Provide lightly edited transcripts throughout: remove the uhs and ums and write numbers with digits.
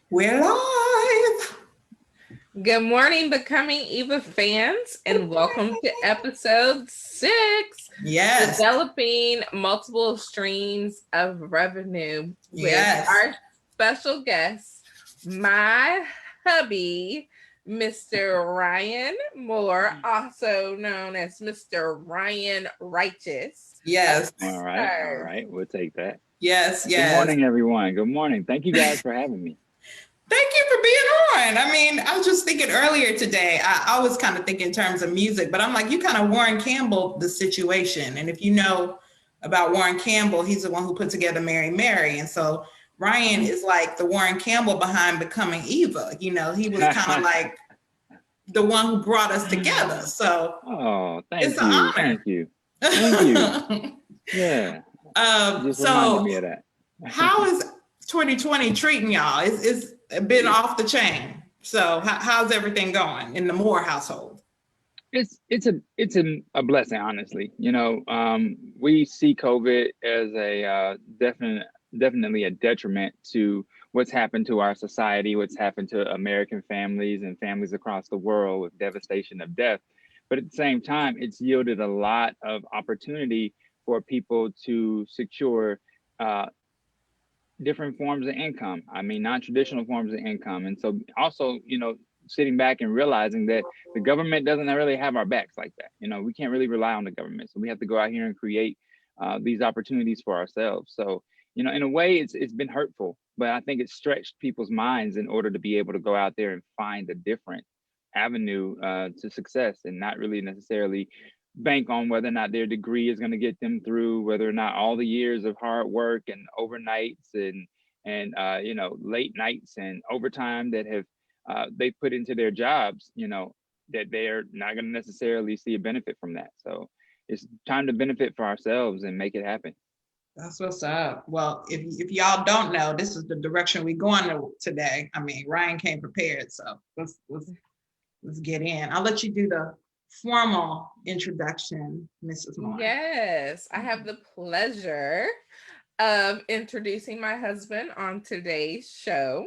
We're live. Good morning, Becoming Eva fans, and welcome to episode 6, Yes. Developing Multiple Streams of Revenue with Yes. our special guest, my hubby, Mr. Ryan Moore, also known as Mr. Ryan Righteous. Yes. All right. All right. We'll take that. Yes. Good Yes. morning, everyone. Good morning. Thank you guys for having me. Thank you for being on. I mean, I was just thinking earlier today, I was kind of thinking in terms of music, but I'm like, you kind of Warren Campbell the situation. And if you know about Warren Campbell, he's the one who put together Mary Mary. And so Ryan is like the Warren Campbell behind Becoming Eva. You know, he was kind of like the one who brought us together. So thank it's an you. honor. Thank you. Thank you. Yeah. Just reminded me of that. How is 2020 treating y'all? It's been off the chain. So how's everything going in the Moore household? It's a blessing, honestly. You know, we see COVID as a definitely a detriment to what's happened to our society, what's happened to American families and families across the world with devastation of death. But at the same time, it's yielded a lot of opportunity for people to secure different forms of income. I mean, non-traditional forms of income. And so also, you know, sitting back and realizing that the government doesn't really have our backs like that. You know, we can't really rely on the government. So we have to go out here and create these opportunities for ourselves. So, you know, in a way, it's been hurtful, but I think it's stretched people's minds in order to be able to go out there and find a different avenue to success and not really necessarily bank on whether or not their degree is going to get them through, whether or not all the years of hard work and overnights and you know, late nights and overtime that have they put into their jobs, you know, that they're not going to necessarily see a benefit from that. So it's time to benefit for ourselves and make it happen. That's what's up. Well, if y'all don't know, this is the direction we're going today. I mean, Ryan came prepared, so let's get in. I'll let you do the formal introduction, Mrs. Moore. Yes, I have the pleasure of introducing my husband on today's show.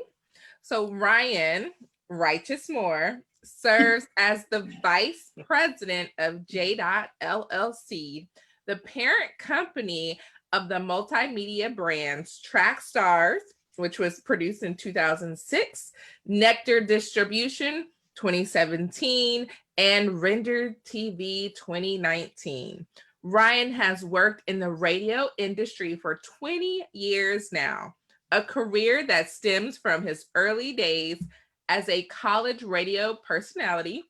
So, Ryan Righteous Moore serves as the vice president of J. LLC, the parent company of the multimedia brands Track Stars, which was produced in 2006, Nectar Distribution 2017, and Render TV 2019. Ryan has worked in the radio industry for 20 years now, a career that stems from his early days as a college radio personality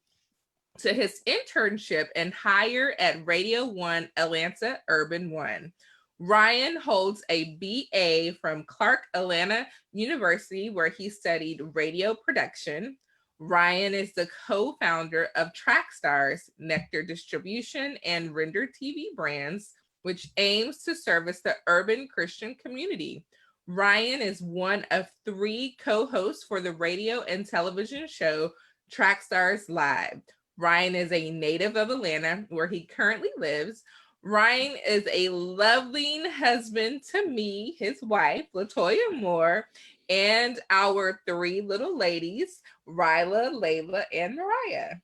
to his internship and hire at Radio 1 Atlanta Urban One. Ryan holds a BA from Clark Atlanta University, where he studied radio production. Ryan is the co founder of Trackstars, Nectar Distribution, and Render TV brands, which aims to service the urban Christian community. Ryan is one of 3 co hosts for the radio and television show Trackstars Live. Ryan is a native of Atlanta, where he currently lives. Ryan is a loving husband to me, his wife, Latoya Moore, and our 3 little ladies, Ryla, Layla, and Mariah.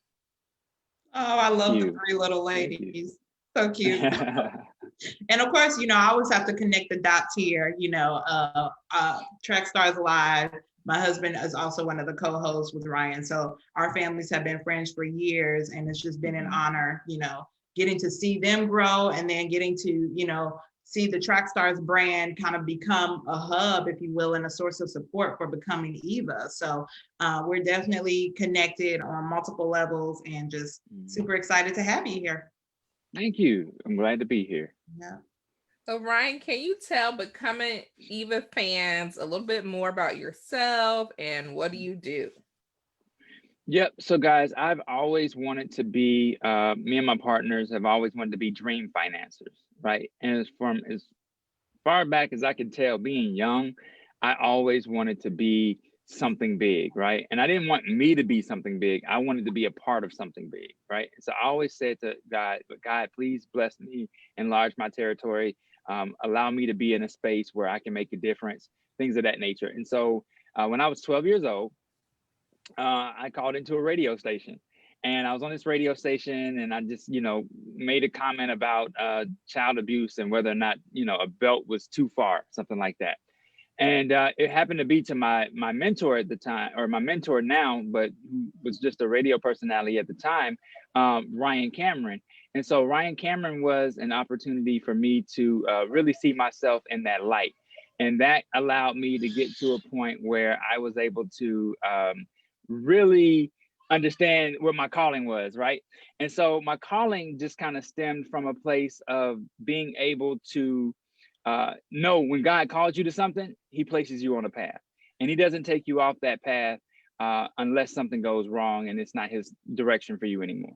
Oh, I love the 3 little ladies. So cute. And of course, you know, I always have to connect the dots here. You know, Track Stars Live. My husband is also one of the co-hosts with Ryan. So our families have been friends for years, and it's just been an honor, you know, getting to see them grow and then getting to, you know, see the Track Stars brand kind of become a hub, if you will, and a source of support for Becoming Eva. So we're definitely connected on multiple levels and just super excited to have you here. Thank you. I'm glad to be here. Yeah. So, Ryan, can you tell Becoming Eva fans a little bit more about yourself and what do you do? Yep. So, guys, I've always wanted to be, me and my partners have always wanted to be dream financiers, right? And as far back as I can tell, being young, I always wanted to be something big, right? And I didn't want me to be something big. I wanted to be a part of something big, right? So I always said to God, but God, please bless me, enlarge my territory, allow me to be in a space where I can make a difference, things of that nature. And so When I was 12 years old, I called into a radio station, and I was on this radio station, and I just, made a comment about child abuse and whether or not, a belt was too far, something like that. And it happened to be to my mentor at the time, or my mentor now, but who was just a radio personality at the time, Ryan Cameron. And so Ryan Cameron was an opportunity for me to really see myself in that light. And that allowed me to get to a point where I was able to really understand what my calling was, right? And so my calling just kind of stemmed from a place of being able to know when God calls you to something, he places you on a path, and he doesn't take you off that path unless something goes wrong and it's not his direction for you anymore.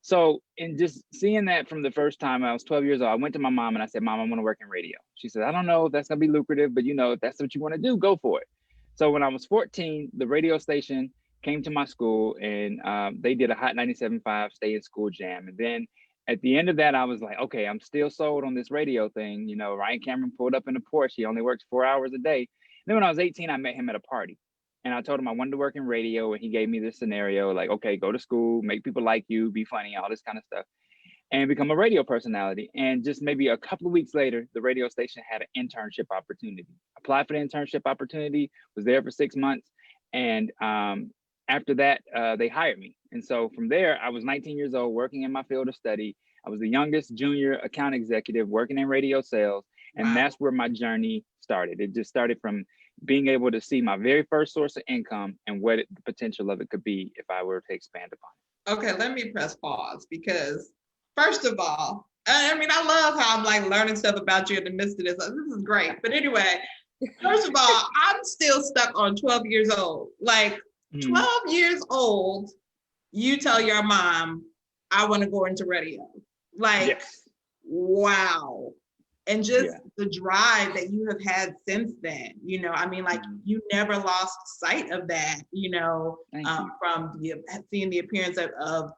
So in just seeing that from the first time, I was 12 years old, I went to my mom and I said, Mom, I want to work in radio. She said, I don't know if that's going to be lucrative, but if that's what you want to do, go for it. So when I was 14, the radio station came to my school, and they did a Hot 97.5 Stay in School Jam. And then at the end of that, I was like, okay, I'm still sold on this radio thing. Ryan Cameron pulled up in the Porsche. He only works 4 hours a day. And then when I was 18, I met him at a party. And I told him I wanted to work in radio, and he gave me this scenario, like, okay, go to school, make people like you, be funny, all this kind of stuff, and become a radio personality. And just maybe a couple of weeks later, the radio station had an internship opportunity. Applied for the internship opportunity, was there for 6 months. And after that, they hired me. And so from there, I was 19 years old, working in my field of study. I was the youngest junior account executive working in radio sales. And Wow. That's where my journey started. It just started from being able to see my very first source of income and what the potential of it could be if I were to expand upon it. Okay, let me press pause, because first of all, I love how I'm like learning stuff about you in the midst of this. This is great. But anyway, first of all, I'm still stuck on 12 years old. Like 12 years old, you tell your mom, I want to go into radio. Like, yes. Wow. And just the drive that you have had since then, you never lost sight of that, from seeing the appearance of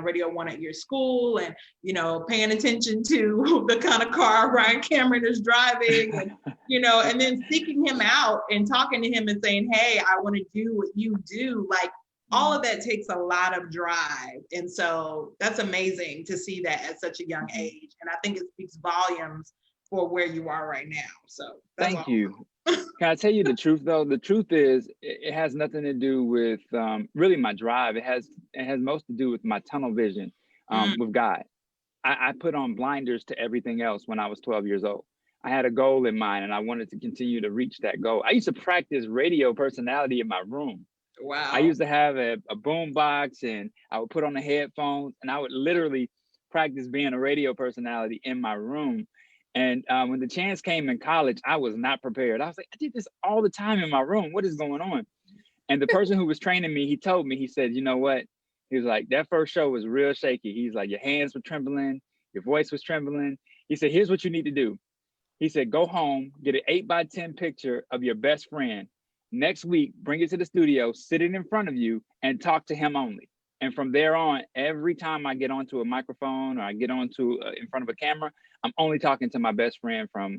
Radio 1 at your school, and, paying attention to the kind of car Ryan Cameron is driving, and, and then seeking him out and talking to him and saying, hey, I want to do what you do. Like, all of that takes a lot of drive. And so that's amazing to see that at such a young age. And I think it speaks volumes for where you are right now. So thank you. Can I tell you the truth though? The truth is it has nothing to do with really my drive. It has most to do with my tunnel vision with God. I put on blinders to everything else when I was 12 years old. I had a goal in mind, and I wanted to continue to reach that goal. I used to practice radio personality in my room. Wow. I used to have a boom box, and I would put on the headphones, and I would literally practice being a radio personality in my room. And when the chance came in college, I was not prepared. I was like, I did this all the time in my room. What is going on? And the person who was training me, he told me, he said, you know what? He was like, that first show was real shaky. He's like, your hands were trembling, your voice was trembling. He said, here's what you need to do. He said, go home, get an 8x10 picture of your best friend. Next week, bring it to the studio, sit it in front of you, and talk to him only. And from there on, every time I get onto a microphone or I get onto in front of a camera, I'm only talking to my best friend from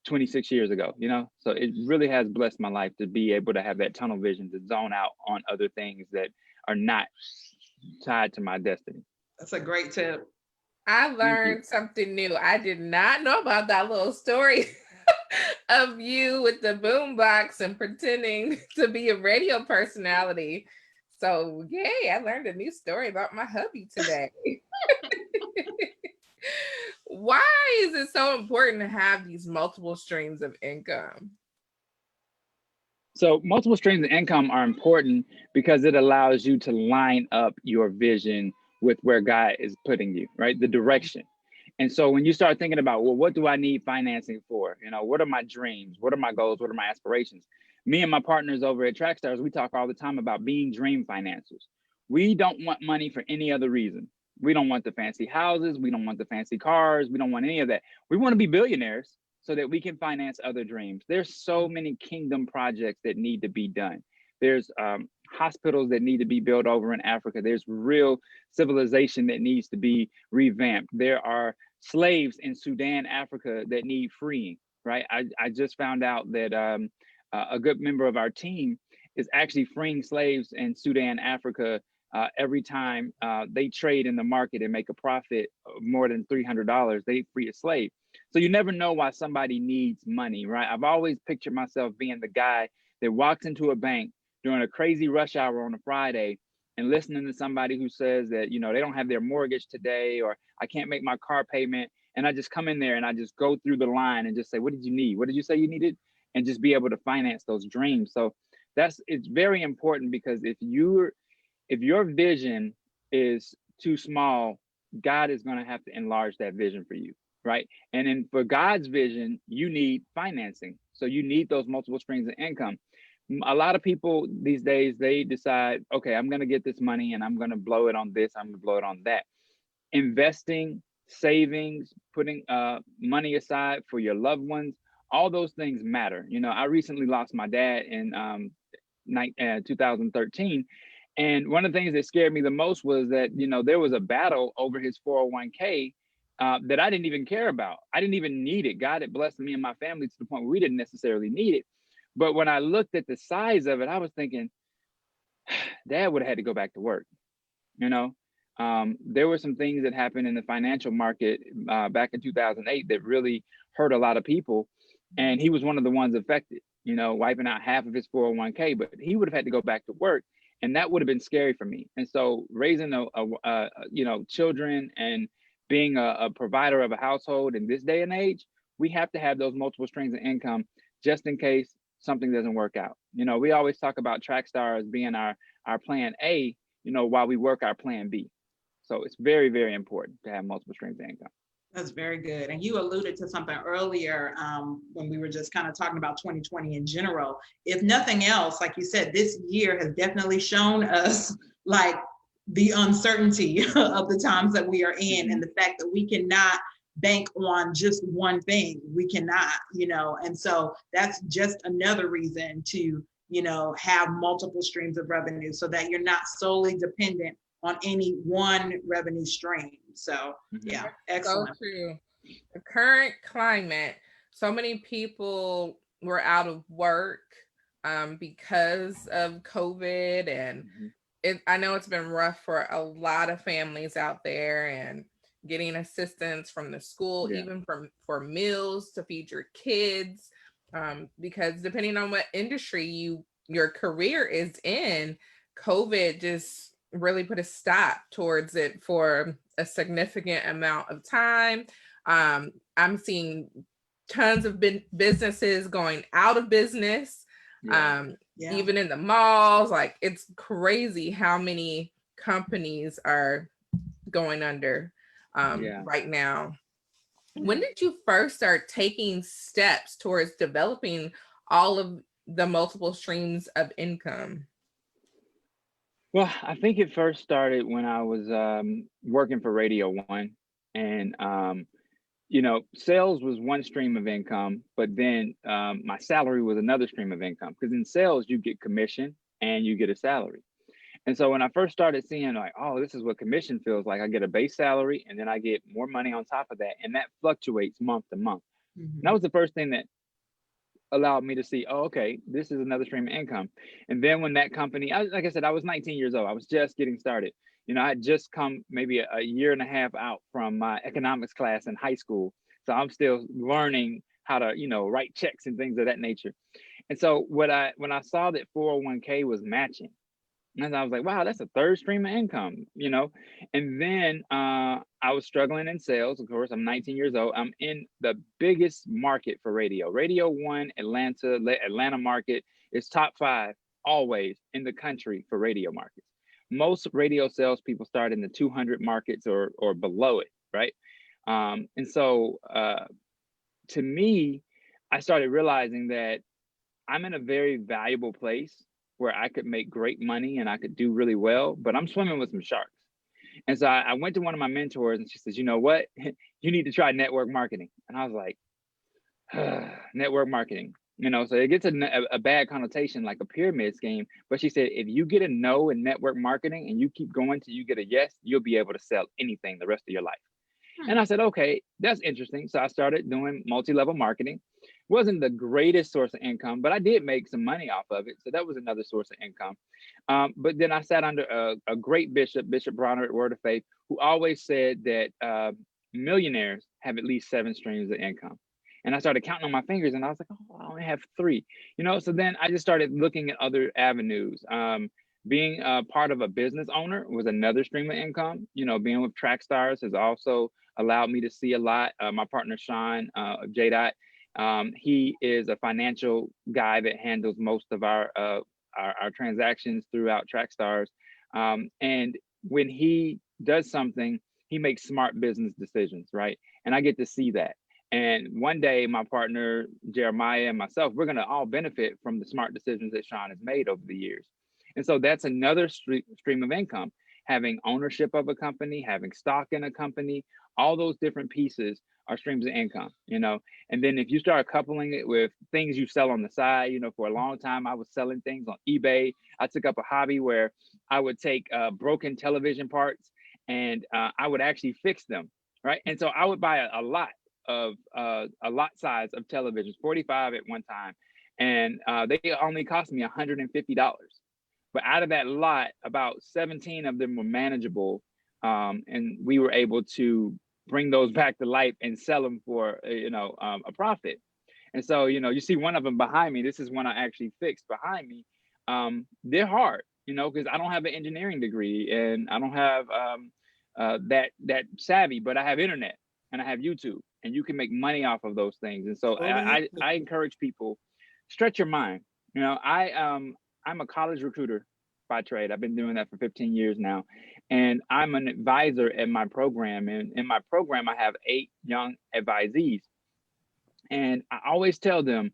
26 years ago, So it really has blessed my life to be able to have that tunnel vision, to zone out on other things that are not tied to my destiny. That's a great tip. I learned something new. I did not know about that little story of you with the boombox and pretending to be a radio personality. So yay, I learned a new story about my hubby today. Why is it so important to have these multiple streams of income? So multiple streams of income are important because it allows you to line up your vision with where God is putting you, right? The direction. And so when you start thinking about, well, what do I need financing for? What are my dreams? What are my goals? What are my aspirations? Me and my partners over at Trackstars, we talk all the time about being dream financiers. We don't want money for any other reason. We don't want the fancy houses. We don't want the fancy cars. We don't want any of that. We want to be billionaires so that we can finance other dreams. There's so many kingdom projects that need to be done. There's hospitals that need to be built over in Africa. There's real civilization that needs to be revamped. There are slaves in Sudan, Africa that need freeing, right? I just found out that a good member of our team is actually freeing slaves in Sudan, Africa. Every time they trade in the market and make a profit of more than $300, they free a slave. So you never know why somebody needs money, right? I've always pictured myself being the guy that walks into a bank during a crazy rush hour on a Friday and listening to somebody who says that, you know, they don't have their mortgage today, or I can't make my car payment. And I just come in there and I just go through the line and just say, what did you need? What did you say you needed? And just be able to finance those dreams. So it's very important, because if your vision is too small, God is going to have to enlarge that vision for you, right? And then for God's vision, you need financing. So you need those multiple streams of income. A lot of people these days, they decide, okay, I'm going to get this money and I'm going to blow it on this, I'm going to blow it on that. Investing, savings, putting money aside for your loved ones, all those things matter. You know, I recently lost my dad in 2013. And one of the things that scared me the most was that, you know, there was a battle over his 401k that I didn't even care about. I didn't even need it. God had blessed me and my family to the point where we didn't necessarily need it. But when I looked at the size of it, I was thinking, Dad would have had to go back to work. You know, there were some things that happened in the financial market back in 2008 that really hurt a lot of people. And he was one of the ones affected, you know, wiping out half of his 401k, but he would have had to go back to work. And that would have been scary for me. And so raising you know, children and being a provider of a household in this day and age, we have to have those multiple streams of income just in case something doesn't work out. You know, we always talk about Trackstar being our plan A, you know, while we work our plan B. So it's very, very important to have multiple streams of income. That's very good. And you alluded to something earlier when we were just kind of talking about 2020 in general. If nothing else, like you said, this year has definitely shown us like the uncertainty of the times that we are in, and the fact that we cannot bank on just one thing. We cannot, you know, and so that's just another reason to, you know, have multiple streams of revenue so that you're not solely dependent on any one revenue stream. So yeah, excellent. So true. The current climate, so many people were out of work because of COVID, and I know it's been rough for a lot of families out there, and getting assistance from the school, even for meals to feed your kids, because depending on what industry your career is in, COVID just really put a stop towards it for a significant amount of time. I'm seeing tons of businesses going out of business, even in the malls. Like, it's crazy how many companies are going under right now. When did you first start taking steps towards developing all of the multiple streams of income? Well, I think it first started when I was working for Radio One, and you know, sales was one stream of income, but then my salary was another stream of income, because in sales you get commission and you get a salary. And so when I first started seeing like, oh, this is what commission feels like, I get a base salary and then I get more money on top of that, and that fluctuates month to month. And that was the first thing that allowed me to see, oh, okay, this is another stream of income. And then when that company, like I said, I was 19 years old. I was just getting started. You know, I had just come maybe a year and a half out from my economics class in high school. So I'm still learning how to, you know, write checks and things of that nature. And so when I saw that 401k was matching, and I was like, wow, that's a third stream of income, you know? And then I was struggling in sales. Of course, I'm 19 years old. I'm in the biggest market for radio. Radio One, Atlanta market is top 5 always in the country for radio markets. Most radio salespeople start in the 200 markets or below it, right? And so to me, I started realizing that I'm in a very valuable place where I could make great money and I could do really well, but I'm swimming with some sharks. And so I went to one of my mentors and she says, you know what? You need to try network marketing. And I was like, network marketing, you know, so it gets a bad connotation, like a pyramid scheme. But she said, if you get a no in network marketing and you keep going till you get a yes, you'll be able to sell anything the rest of your life. And I said, okay, that's interesting. So I started doing multi-level marketing. Wasn't the greatest source of income, but I did make some money off of it. So that was another source of income. But then I sat under a great bishop, Bishop Bronner at Word of Faith, who always said that millionaires have at least 7 streams of income. And I started counting on my fingers and I was like, oh, I only have 3, you know? So then I just started looking at other avenues. Being a part of a business owner was another stream of income. You know, being with Track Stars has also allowed me to see a lot. My partner, Sean, J. He is a financial guy that handles most of our transactions throughout Track Stars. And when he does something, he makes smart business decisions, right? And I get to see that. And one day, my partner, Jeremiah, and myself, we're going to all benefit from the smart decisions that Sean has made over the years. And so that's another stream of income, having ownership of a company, having stock in a company, all those different pieces are streams of income, you know? And then if you start coupling it with things you sell on the side, you know, for a long time, I was selling things on eBay. I took up a hobby where I would take broken television parts and I would actually fix them, right? And so I would buy a lot size of televisions, 45 at one time. And they only cost me $150. But out of that lot, about 17 of them were manageable. And we were able to bring those back to life and sell them for, a profit. And so, you know, you see one of them behind me. This is one I actually fixed behind me. They're hard, you know, because I don't have an engineering degree and I don't have that savvy, but I have internet and I have YouTube, and you can make money off of those things. And so I encourage people, stretch your mind. You know, I'm a college recruiter by trade. I've been doing that for 15 years now. And I'm an advisor at my program. And in my program, I have 8 young advisees. And I always tell them,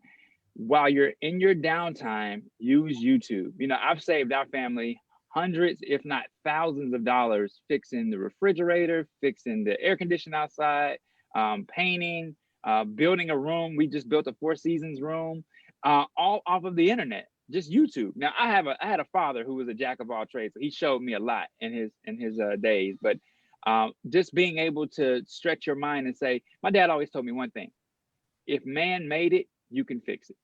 while you're in your downtime, use YouTube. You know, I've saved our family hundreds, if not thousands of dollars fixing the refrigerator, fixing the air conditioner outside, painting, building a room. We just built a 4 Seasons room, all off of the internet. Just YouTube. Now I had a father who was a jack of all trades, so he showed me a lot in his days. But just being able to stretch your mind and say, my dad always told me one thing: if man made it, you can fix it.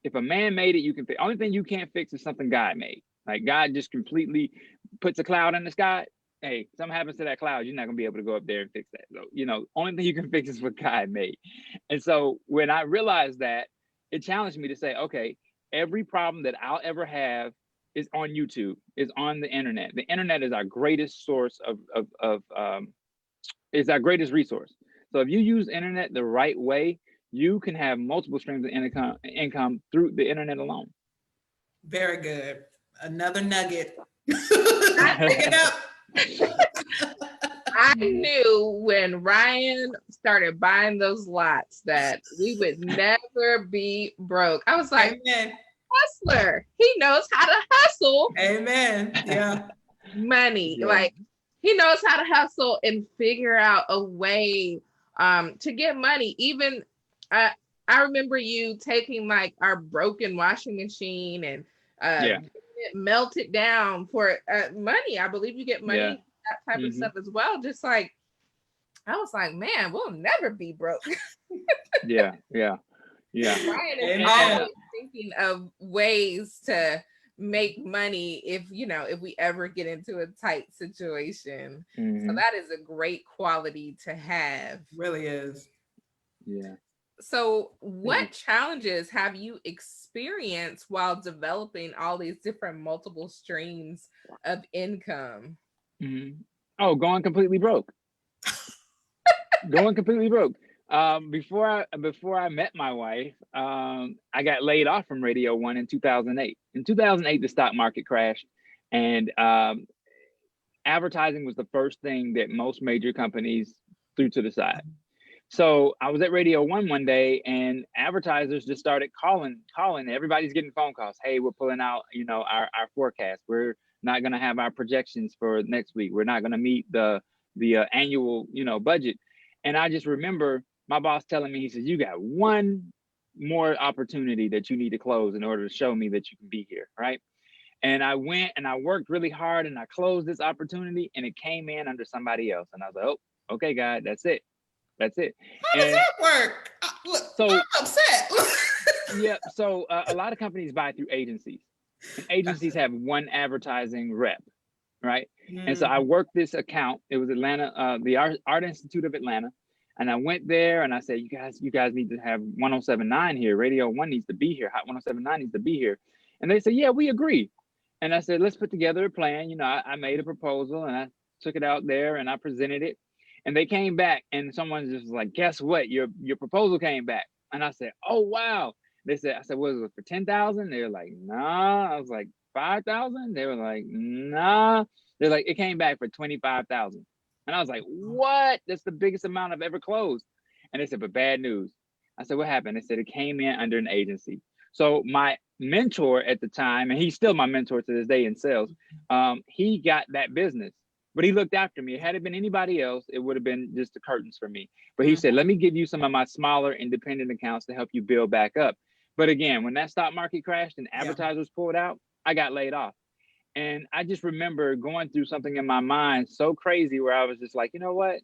If a man made it, you can fix it. Only thing you can't fix is something God made. Like God just completely puts a cloud in the sky. Hey, something happens to that cloud, you're not gonna be able to go up there and fix that. So, you know, only thing you can fix is what God made. And so when I realized that, it challenged me to say, okay, every problem that I'll ever have is on YouTube, is on the internet. The internet is our greatest source is our greatest resource. So if you use internet the right way, you can have multiple streams of income through the internet alone. Very good. Another nugget. Pick it up. I knew when Ryan started buying those lots that we would never be broke. I was like, Amen. Hustler. He knows how to hustle. Amen. Yeah. Money. Yeah. Like he knows how to hustle and figure out a way to get money. Even I remember you taking like our broken washing machine and melt it down for money. I believe you get money, that type of stuff as well. Just like, I was like, man, we'll never be broke. Yeah. Ryan is always thinking of ways to make money if we ever get into a tight situation. So that is a great quality to have. Really is. Yeah. So what challenges have you experienced while developing all these different multiple streams of income? Oh, going completely broke. Before I met my wife, I got laid off from Radio 1 in 2008. In 2008, the stock market crashed, and advertising was the first thing that most major companies threw to the side. So I was at Radio 1 one day, and advertisers just started calling. Everybody's getting phone calls. Hey, we're pulling out, our forecast. We're not going to have our projections for next week. We're not going to meet the annual, budget. And I just remember my boss telling me, he says, you got one more opportunity that you need to close in order to show me that you can be here, right? And I went and I worked really hard and I closed this opportunity, and it came in under somebody else. And I was like, oh, okay, God, that's it. How does that work? So I'm upset. yeah, so a lot of companies buy through agencies, and agencies have one advertising rep, right? And so I worked this account. It was Atlanta, the Art Institute of Atlanta, and I went there and I said, you guys need to have 1079 here. Radio One needs to be here. Hot 1079 needs to be here. And they said, yeah, we agree. And I said, let's put together a plan. You know, I made a proposal and I took it out there and I presented it. And they came back and someone just was like, guess what? Your proposal came back. And I said, oh, wow. I said, what was it for 10,000? They were like, nah. I was like, 5,000? They were like, nah. They're like, it came back for 25,000. And I was like, what? That's the biggest amount I've ever closed. And they said, but bad news. I said, what happened? They said it came in under an agency. So my mentor at the time, and he's still my mentor to this day in sales, he got that business. But he looked after me. Had it been anybody else, it would have been just the curtains for me. But he said, let me give you some of my smaller independent accounts to help you build back up. But again, when that stock market crashed and advertisers pulled out, I got laid off. And I just remember going through something in my mind so crazy where I was just like, you know what?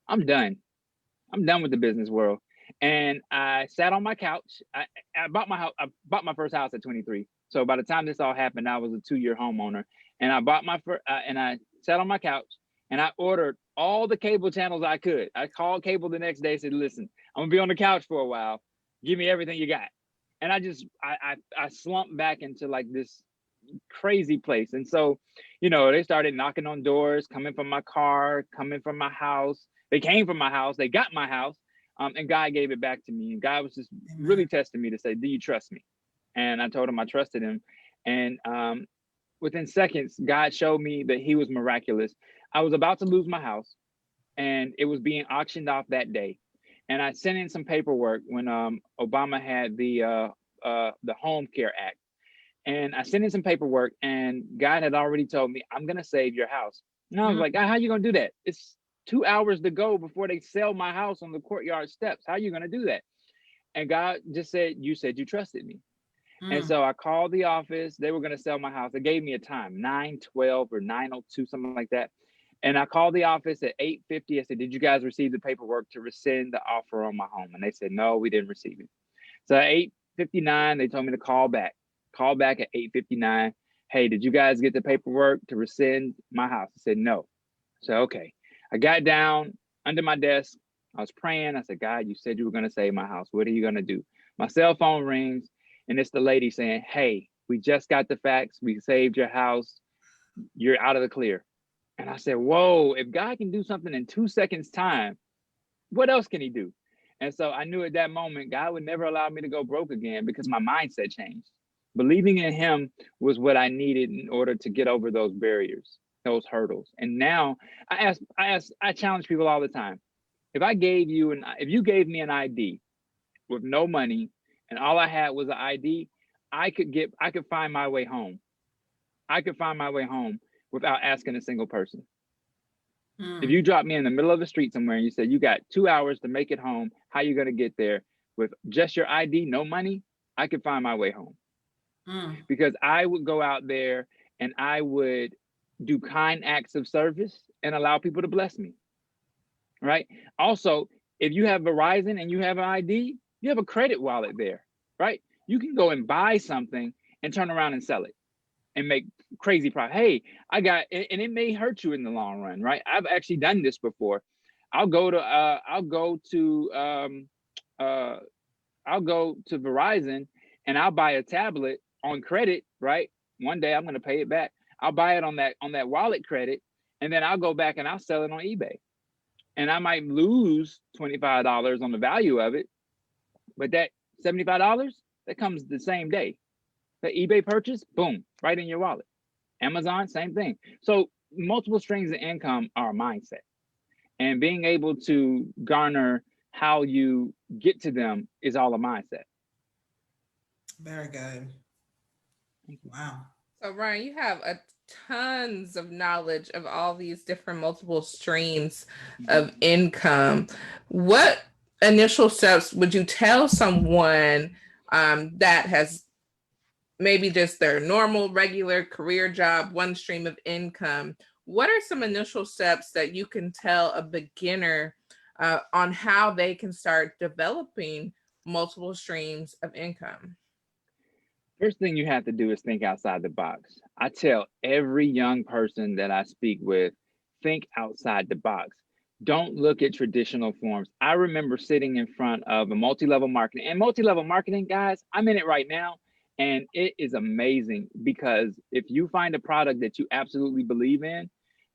I'm done. I'm done with the business world. And I sat on my couch. I bought my house. I bought my first house at 23. So by the time this all happened, I was a 2-year homeowner. And I bought my first, and I sat on my couch and I ordered all the cable channels I could. I called cable the next day, said, listen, I'm gonna be on the couch for a while. Give me everything you got. And I slumped back into like this crazy place. And so, you know, they started knocking on doors, coming from my car, coming from my house. They came from my house, they got my house, and God gave it back to me. And God was just really testing me to say, do you trust me? And I told him I trusted him. And within seconds, God showed me that he was miraculous. I was about to lose my house and it was being auctioned off that day. And I sent in some paperwork when Obama had the Home Care Act. And I sent in some paperwork and God had already told me, I'm going to save your house. And I was like, God, how are you going to do that? It's 2 hours to go before they sell my house on the courtyard steps. How are you going to do that? And God just said, you said you trusted me. And so I called the office. They were going to sell my house. They gave me a time, 9:12 or 9:02, something like that. And I called the office at 8:50. I said, did you guys receive the paperwork to rescind the offer on my home? And they said, no, we didn't receive it. So at 8:59, they told me to call back. Call back at 8:59. Hey, did you guys get the paperwork to rescind my house? I said, no. So, okay. I got down under my desk. I was praying. I said, God, you said you were going to save my house. What are you going to do? My cell phone rings and it's the lady saying, hey, we just got the facts. We saved your house. You're out of the clear. And I said, whoa, if God can do something in 2 seconds time, what else can he do? And so I knew at that moment, God would never allow me to go broke again because my mindset changed. Believing in him was what I needed in order to get over those barriers, those hurdles. And now I challenge people all the time. If you gave me an ID with no money and all I had was an ID, I could find my way home. I could find my way home without asking a single person. If you dropped me in the middle of the street somewhere and you said, you got 2 hours to make it home, how you going to get there with just your ID, no money? I could find my way home. Because I would go out there and I would do kind acts of service and allow people to bless me, right? Also, if you have Verizon and you have an ID, you have a credit wallet there, right? You can go and buy something and turn around and sell it and make crazy profit. Hey, and it may hurt you in the long run, right? I've actually done this before. I'll go to Verizon and I'll buy a tablet on credit, right? One day I'm going to pay it back. I'll buy it on that wallet credit, and then I'll go back and I'll sell it on eBay. And I might lose $25 on the value of it, but that $75, that comes the same day. The eBay purchase, boom, right in your wallet. Amazon, same thing. So multiple streams of income are a mindset. And being able to garner how you get to them is all a mindset. Very good. Wow. So Ryan, you have tons of knowledge of all these different multiple streams of income. What initial steps would you tell someone that has maybe just their normal, regular career job, one stream of income? What are some initial steps that you can tell a beginner on how they can start developing multiple streams of income? First thing you have to do is think outside the box. I tell every young person that I speak with, think outside the box. Don't look at traditional forms. I remember sitting in front of a multi-level marketing, and multi-level marketing, guys, I'm in it right now. And it is amazing, because if you find a product that you absolutely believe in,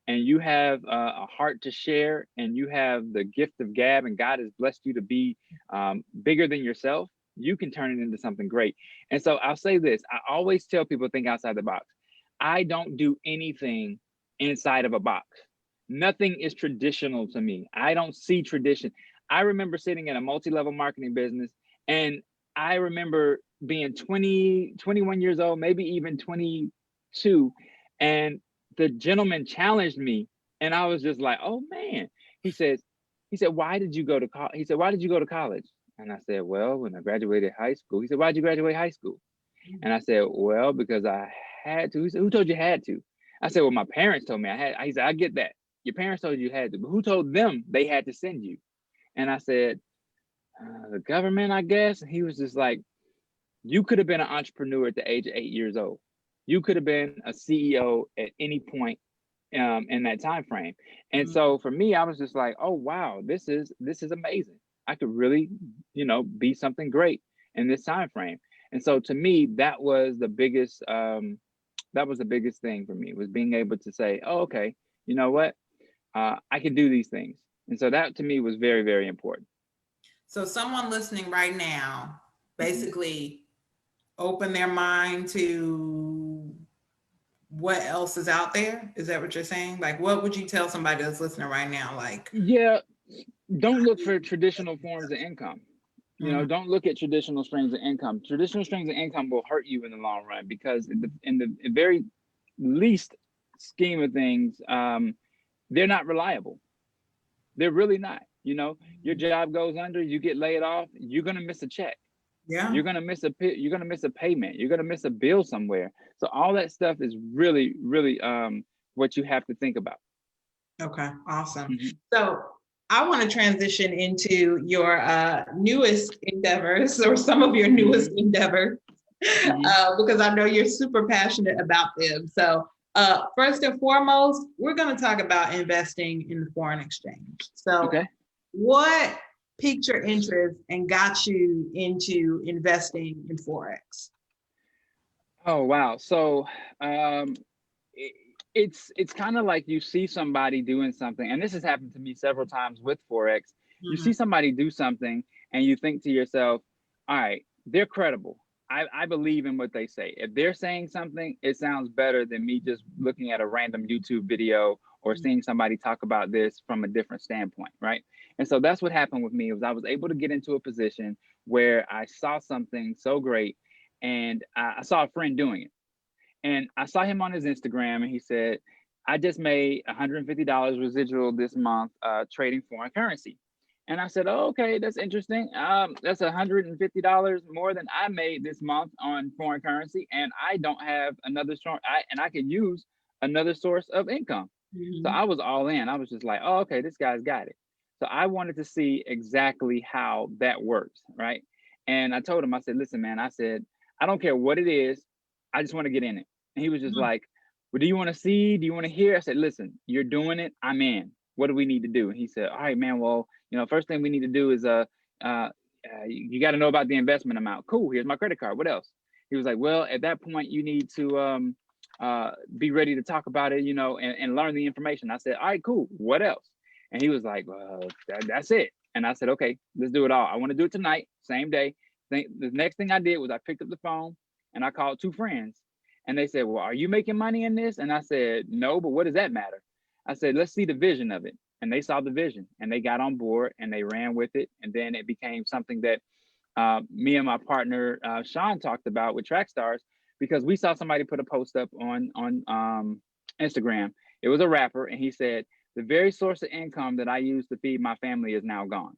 and you have a heart to share, and you have the gift of gab, and God has blessed you to be bigger than yourself, you can turn it into something great. And so I'll say this, I always tell people, think outside the box. I don't do anything inside of a box. Nothing is traditional to me. I don't see tradition. I remember sitting in a multi-level marketing business, and I remember being 20, 21 years old, maybe even 22. And the gentleman challenged me, and I was just like, oh man. He said, why did you go to college? He said, why did you go to college? And I said, well, when I graduated high school. He said, why'd you graduate high school? And I said, well, because I had to. He said, who told you had to? I said, well, my parents told me I had. He said, I get that. Your parents told you had to, but who told them they had to send you? And I said, the government, I guess. And he was just like, you could have been an entrepreneur at the age of 8 years old. You could have been a CEO at any point in that time frame. And so for me, I was just like, oh wow, this is amazing. I could really, be something great in this time frame. And so to me, that was the biggest thing for me, was being able to say, oh, okay, you know what? I can do these things. And so that to me was very, very important. So someone listening right now, basically open their mind to what else is out there. Is that what you're saying? Like, what would you tell somebody that's listening right now? Like, yeah, don't look for traditional forms of income. Don't look at traditional streams of income. Traditional streams of income will hurt you in the long run, because in the very least scheme of things, they're not reliable. They're really not. Your job goes under, you get laid off, you're gonna miss a check. Yeah. You're gonna miss a payment. You're gonna miss a bill somewhere. So all that stuff is really, really what you have to think about. Okay, awesome. So I want to transition into your newest endeavors, or some of your newest endeavors, because I know you're super passionate about them. So first and foremost, we're going to talk about investing in foreign exchange. So what piqued your interest and got you into investing in Forex? Oh, wow. So it's kind of like you see somebody doing something, and this has happened to me several times with Forex. You see somebody do something and you think to yourself, all right, they're credible. I believe in what they say. If they're saying something, it sounds better than me just looking at a random YouTube video or seeing somebody talk about this from a different standpoint, right? And so that's what happened with me. Was I was able to get into a position where I saw something so great, and I saw a friend doing it. And I saw him on his Instagram, and he said, I just made $150 residual this month trading foreign currency. And I said, oh, okay, that's interesting. That's $150 more than I made this month on foreign currency, and I don't have another source, and I can use another source of income. So I was all in. I was just like, oh, okay, this guy's got it. So I wanted to see exactly how that works, right? And I told him, I said, listen, man, I said, I don't care what it is. I just want to get in it. And he was just like, well, do you want to see? Do you want to hear? I said, listen, you're doing it. I'm in. What do we need to do? And he said, all right, man, well, first thing we need to do is you got to know about the investment amount. Cool. Here's my credit card. What else? He was like, well, at that point, you need to be ready to talk about it, and learn the information. I said, all right, cool. What else? And he was like, well, that's it. And I said, okay, let's do it all. I want to do it tonight, same day. The next thing I did was I picked up the phone and I called two friends. And they said, well, are you making money in this? And I said, no, but what does that matter? I said, let's see the vision of it. And they saw the vision and they got on board and they ran with it. And then it became something that me and my partner, Sean, talked about with Trackstars, because we saw somebody put a post up on Instagram. It was a rapper. And he said, the very source of income that I use to feed my family is now gone.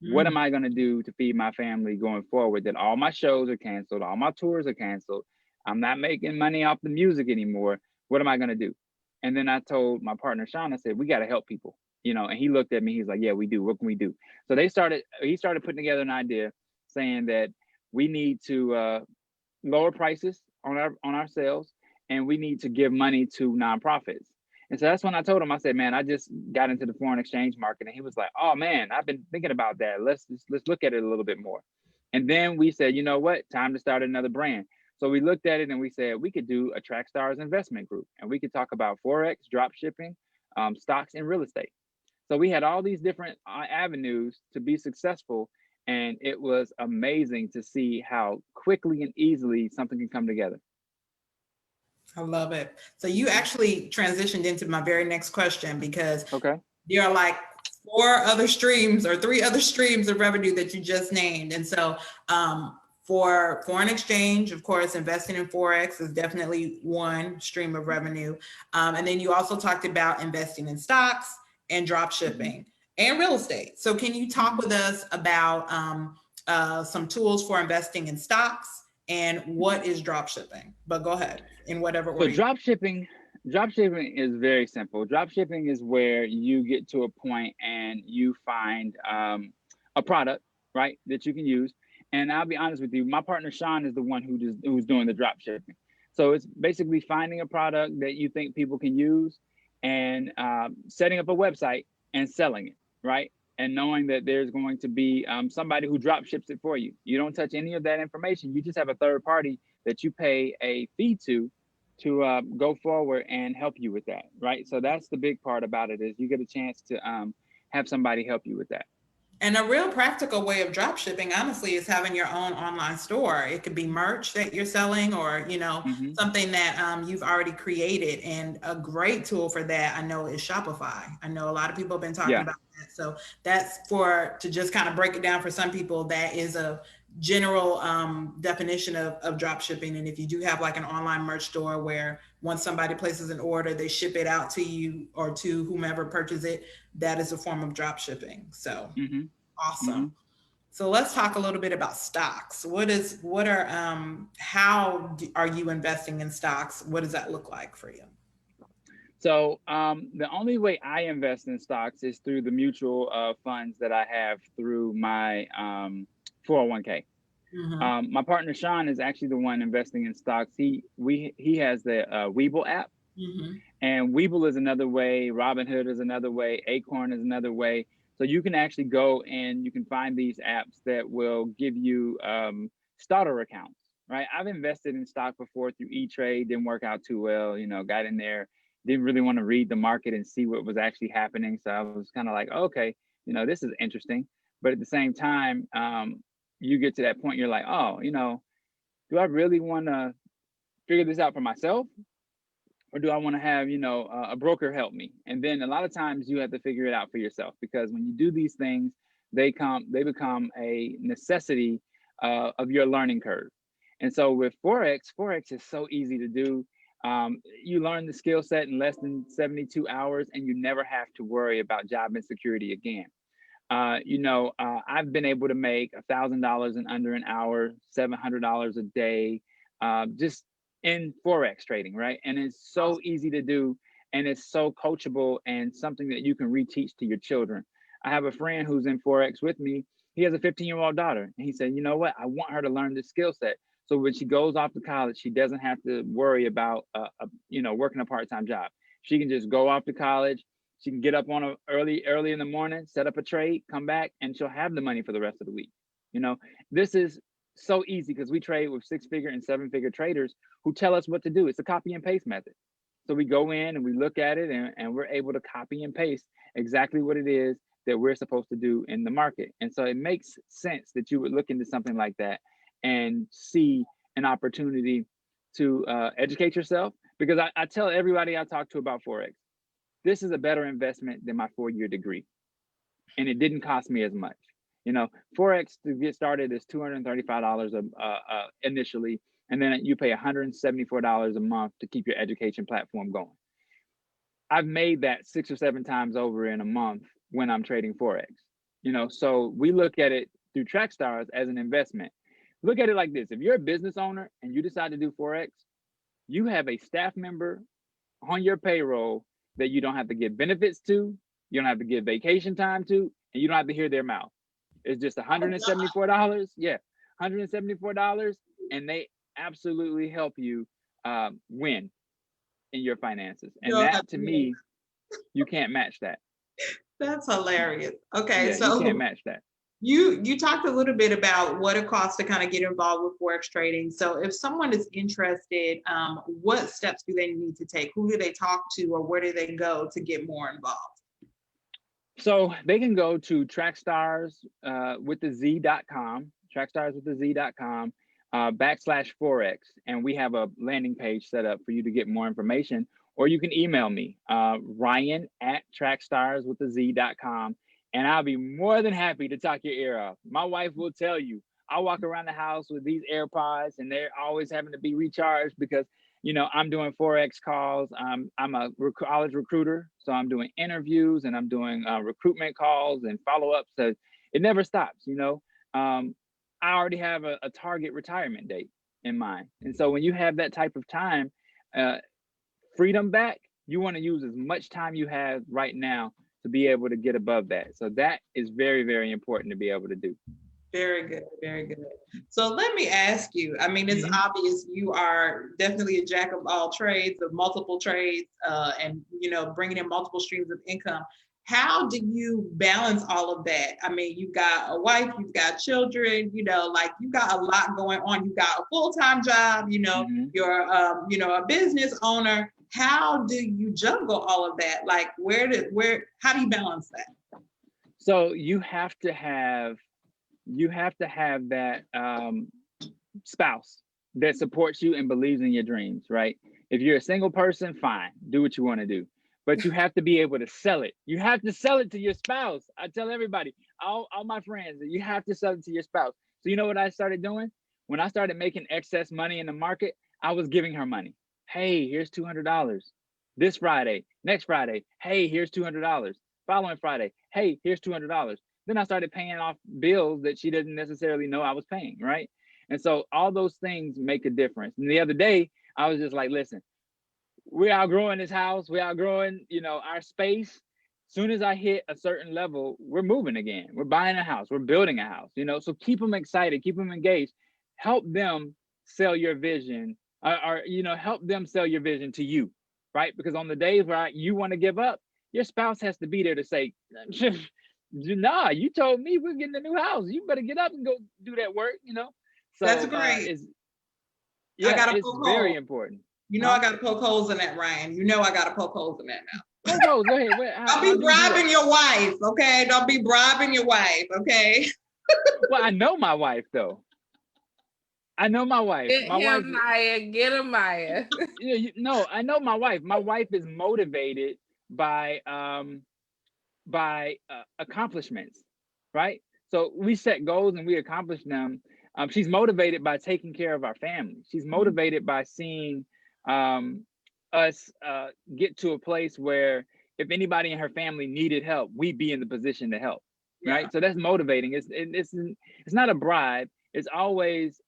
What am I going to do to feed my family going forward? That all my shows are canceled. All my tours are canceled. I'm not making money off the music anymore. What am I going to do? And then I told my partner, Sean, I said, we got to help people. You know, and he looked at me, he's like, yeah, we do. What can we do? So he started putting together an idea saying that we need to lower prices on our sales, and we need to give money to nonprofits. And so that's when I told him, I said, man, I just got into the foreign exchange market. And he was like, oh man, I've been thinking about that. Let's look at it a little bit more. And then we said, you know what, time to start another brand. So we looked at it and we said we could do a Trackstars investment group, and we could talk about Forex, drop shipping, stocks, and real estate. So we had all these different avenues to be successful. And it was amazing to see how quickly and easily something can come together. I love it. So you actually transitioned into my very next question, because there are like 4 other streams or 3 other streams of revenue that you just named. And so for foreign exchange, of course, investing in Forex is definitely one stream of revenue. And then you also talked about investing in stocks and drop shipping and real estate. So can you talk with us about some tools for investing in stocks and what is drop shipping? But go ahead in whatever order. So drop shipping is very simple. Drop shipping is where you get to a point and you find a product, right, that you can use. And I'll be honest with you, my partner Sean is the one who's doing the drop shipping. So it's basically finding a product that you think people can use and setting up a website and selling it, right? And knowing that there's going to be somebody who drop ships it for you. You don't touch any of that information. You just have a third party that you pay a fee to go forward and help you with that, right? So that's the big part about it, is you get a chance to have somebody help you with that. And a real practical way of drop shipping, honestly, is having your own online store. It could be merch that you're selling, or, you know, something that you've already created. And a great tool for that, I know, is Shopify. I know a lot of people have been talking about that. So that's to just kind of break it down for some people, that is a general definition of drop shipping. And if you do have like an online merch store where once somebody places an order, they ship it out to you or to whomever purchases it, that is a form of drop shipping. So awesome. So let's talk a little bit about stocks. How are you investing in stocks? What does that look like for you? So the only way I invest in stocks is through the mutual funds that I have through my 401k. My partner Sean is actually the one investing in stocks. He has the Webull app, and Webull is another way. Robinhood is another way. Acorn is another way. So you can actually go and you can find these apps that will give you starter accounts, right? I've invested in stock before through E-Trade, didn't work out too well. You know, got in there, didn't really want to read the market and see what was actually happening. So I was kind of like, okay, you know, this is interesting. But at the same time, you get to that point, you're like, oh, you know, do I really want to figure this out for myself? Or do I want to have, you know, a broker help me? And then a lot of times you have to figure it out for yourself, because when you do these things, they become a necessity of your learning curve. And so with Forex is so easy to do. You learn the skill set in less than 72 hours, and you never have to worry about job insecurity again. I've been able to make $1,000 in under an hour, $700 a day, just in Forex trading, right? And it's so easy to do, and it's so coachable, and something that you can reteach to your children. I have a friend who's in Forex with me. He has a 15-year-old daughter, and he said, you know what? I want her to learn this skill set, so when she goes off to college, she doesn't have to worry about, working a part-time job. She can just go off to college. She can get up on early in the morning, set up a trade, come back, and she'll have the money for the rest of the week. You know, this is so easy because we trade with 6-figure and 7-figure traders who tell us what to do. It's a copy and paste method. So we go in and we look at it, and we're able to copy and paste exactly what it is that we're supposed to do in the market. And so it makes sense that you would look into something like that and see an opportunity to educate yourself. Because I tell everybody I talk to about Forex, this is a better investment than my 4-year degree. And it didn't cost me as much. You know, Forex to get started is $235 initially, and then you pay $174 a month to keep your education platform going. I've made that 6 or 7 times over in a month when I'm trading Forex. You know, so we look at it through Trackstars as an investment. Look at it like this. If you're a business owner and you decide to do Forex, you have a staff member on your payroll that you don't have to give benefits to, you don't have to give vacation time to, and you don't have to hear their mouth. It's just $174. Yeah, $174, and they absolutely help you win in your finances. And that, to me, you can't match that. That's hilarious. Okay, yeah, so you can't match that. You talked a little bit about what it costs to kind of get involved with Forex trading. So if someone is interested, what steps do they need to take? Who do they talk to, or where do they go to get more involved? So they can go to trackstarswiththez.com, trackstarswiththez.com /Forex, and we have a landing page set up for you to get more information. Or you can email me, Ryan at trackstarswiththez.com, and I'll be more than happy to talk your ear off. My wife will tell you, I walk around the house with these AirPods, and they're always having to be recharged because, you know, I'm doing Forex calls. I'm a college recruiter, so I'm doing interviews and I'm doing recruitment calls and follow-ups. So it never stops, you know. I already have a target retirement date in mind. And so when you have that type of time, freedom back, you want to use as much time you have right now to be able to get above that. So that is very, very important to be able to do. Very good, very good. So let me ask you, I mean, it's obvious you are definitely a jack of all trades, of multiple trades, and, you know, bringing in multiple streams of income. How do you balance all of that? I mean, you've got a wife, you've got children, you know, like you got a lot going on. You got a full-time job, you know, you're, you know, a business owner. How do you juggle all of that? Like, how do you balance that? So you have to have that spouse that supports you and believes in your dreams, right? If you're a single person, fine, do what you want to do. But you have to be able to sell it. You have to sell it to your spouse. I tell everybody, all my friends, that you have to sell it to your spouse. So you know what I started doing? When I started making excess money in the market, I was giving her money. Hey, here's $200. This Friday, next Friday, hey, here's $200. Following Friday, hey, here's $200. Then I started paying off bills that she didn't necessarily know I was paying, right? And so all those things make a difference. And the other day, I was just like, listen, we're outgrowing this house. We're outgrowing, you know, our space. Soon as I hit a certain level, we're moving again. We're buying a house. We're building a house, you know. So keep them excited. Keep them engaged. Help them sell your vision, or you know, help them sell your vision to you, right? Because on the days where you want to give up, your spouse has to be there to say, nah, you told me we're getting a new house. You better get up and go do that work, you know. So that's great. It's very important. You know, I got to poke holes in that, Ryan. You know, I got to poke holes in that now. Poke holes, go ahead. Don't be bribing your wife, okay? Don't be bribing your wife, okay? Well, I know my wife, though. I know my wife. Get him, Maya. Get him, Maya. No, I know my wife. My wife is motivated by accomplishments, right? So we set goals and we accomplish them. She's motivated by taking care of our family. She's motivated by seeing us get to a place where if anybody in her family needed help, we'd be in the position to help, right? So that's motivating. It's not a bribe. It's always,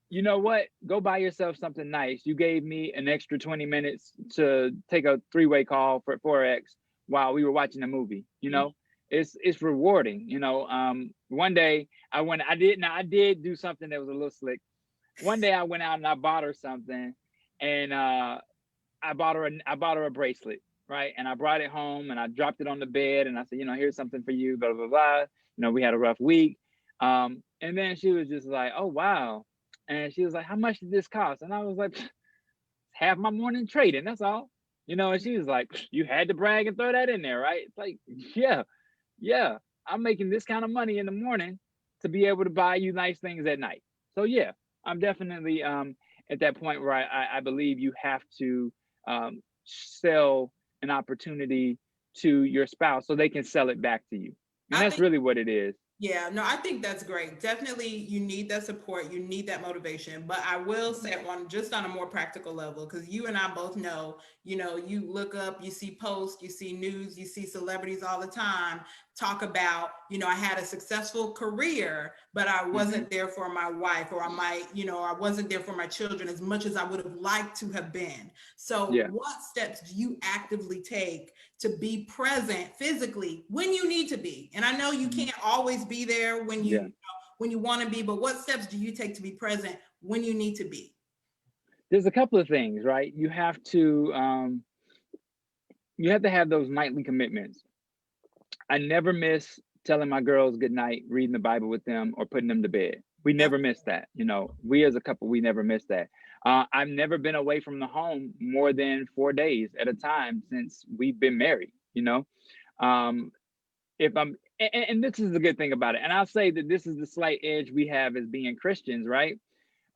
you know what? Go buy yourself something nice. You gave me an extra 20 minutes to take a 3-way call for Forex while we were watching a movie. You know, it's rewarding. You know, one day I did do something that was a little slick. One day I went out and I bought her something, and I bought her a bracelet, right? And I brought it home and I dropped it on the bed and I said, you know, here's something for you, blah blah blah. You know, we had a rough week, and then she was just like, oh wow, and she was like, how much did this cost? And I was like, half my morning trading, that's all. You know, and she was like, you had to brag and throw that in there, right? It's like, yeah, I'm making this kind of money in the morning to be able to buy you nice things at night. So yeah, I'm definitely at that point where I believe you have to sell an opportunity to your spouse so they can sell it back to you. And that's really what it is. Yeah, no, I think that's great. Definitely, you need that support. You need that motivation. But I will say just on a more practical level, because you and I both know, you know, you look up, you see posts, you see news, you see celebrities all the time talk about, you know, I had a successful career, but I wasn't there for my wife, or I might, you know, I wasn't there for my children as much as I would have liked to have been. So what steps do you actively take to be present physically when you need to be? And I know you can't always be there when you when you want to be, but what steps do you take to be present when you need to be? There's a couple of things, right? You have to have those nightly commitments. I never miss telling my girls good night, reading the Bible with them, or putting them to bed. We never miss that. You know, we as a couple, we never miss that. I've never been away from the home more than 4 days at a time since we've been married, you know. If I'm, and this is the good thing about it, and I'll say that this is the slight edge we have as being Christians, right?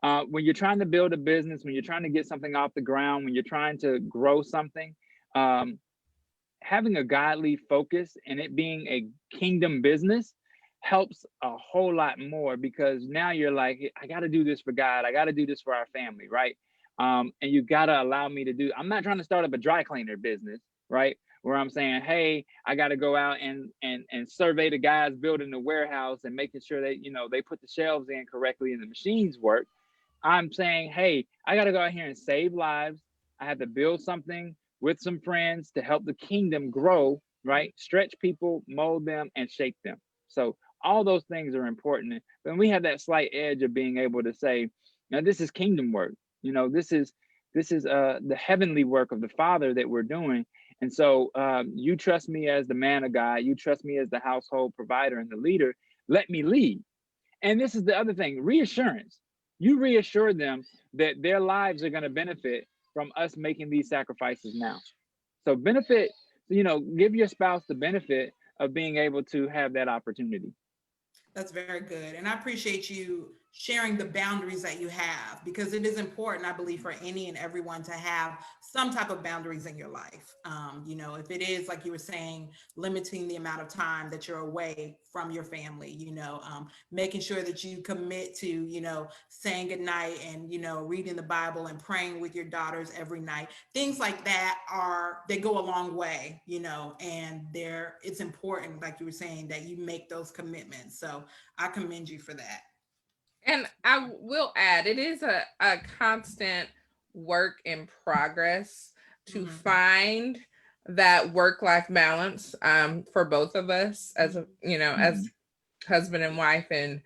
When you're trying to build a business, when you're trying to get something off the ground, when you're trying to grow something, having a godly focus and it being a kingdom business helps a whole lot more, because now you're like, I got to do this for God. I got to do this for our family, right? And you got to allow me to do, I'm not trying to start up a dry cleaner business, right? Where I'm saying, hey, I got to go out and survey the guys building the warehouse and making sure that, you know, they put the shelves in correctly and the machines work. I'm saying, hey, I got to go out here and save lives. I have to build something with some friends to help the kingdom grow, right? Stretch people, mold them, and shape them. So all those things are important. But we have that slight edge of being able to say, now this is kingdom work. You know, this is the heavenly work of the Father that we're doing. And so you trust me as the man of God. You trust me as the household provider and the leader. Let me lead. And this is the other thing, reassurance. You reassure them that their lives are going to benefit from us making these sacrifices now. So benefit, you know, give your spouse the benefit of being able to have that opportunity. That's very good. And I appreciate you sharing the boundaries that you have, because it is important, I believe, for any and everyone to have some type of boundaries in your life. You know, if it is, like you were saying, limiting the amount of time that you're away from your family, you know, making sure that you commit to, you know, saying goodnight and, you know, reading the Bible and praying with your daughters every night. Things like that they go a long way, you know, and it's important, like you were saying, that you make those commitments. So I commend you for that. And I will add, it is a constant work in progress to find that work-life balance for both of us, as a, you know, as husband and wife, and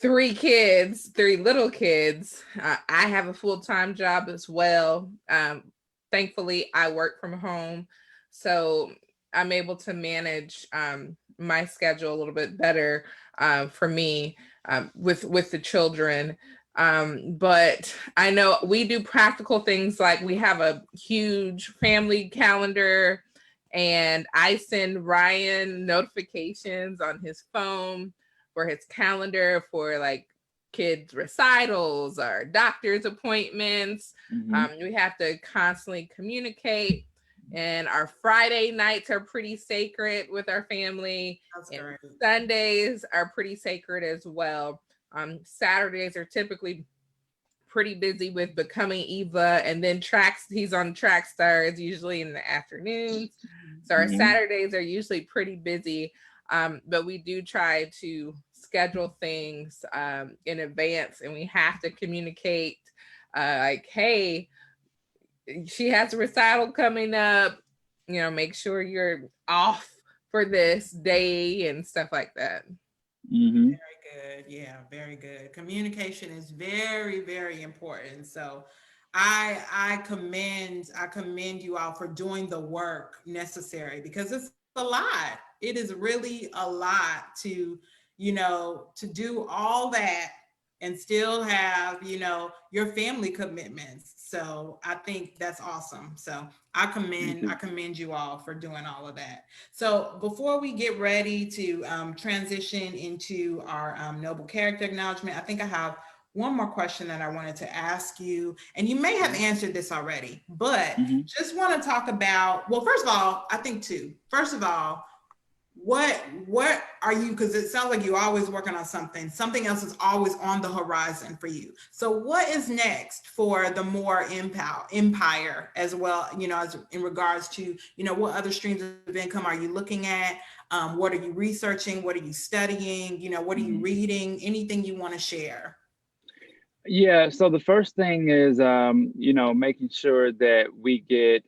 3 kids, 3 little kids. I have a full-time job as well. Thankfully, I work from home, so I'm able to manage my schedule a little bit better for me with the children. But I know we do practical things, like we have a huge family calendar, and I send Ryan notifications on his phone for his calendar for like kids' recitals or doctor's appointments. We have to constantly communicate. And our Friday nights are pretty sacred with our family. And Sundays are pretty sacred as well. Saturdays are typically pretty busy with Becoming Eva, and then he's on Track Stars usually in the afternoons. So our Saturdays are usually pretty busy. But we do try to schedule things in advance, and we have to communicate like, hey, she has a recital coming up, you know, make sure you're off for this day and stuff like that. Very good. Yeah, very good. Communication is very, very important. So I commend you all for doing the work necessary, because it's a lot. It is really a lot to, you know, to do all that and still have, you know, your family commitments. So I think that's awesome. So I commend you all for doing all of that. So before we get ready to transition into our noble character acknowledgement, I think I have one more question that I wanted to ask you, and you may have answered this already, but just want to talk about, well, first of all, I think two. First of all, what are you, because it sounds like you're always working on something else is always on the horizon for you. So what is next for the More empire as well, you know, as in regards to, you know, what other streams of income are you looking at? What are you researching? What are you studying? You know, what are you reading? Anything you want to share? Yeah, so the first thing is, you know, making sure that we get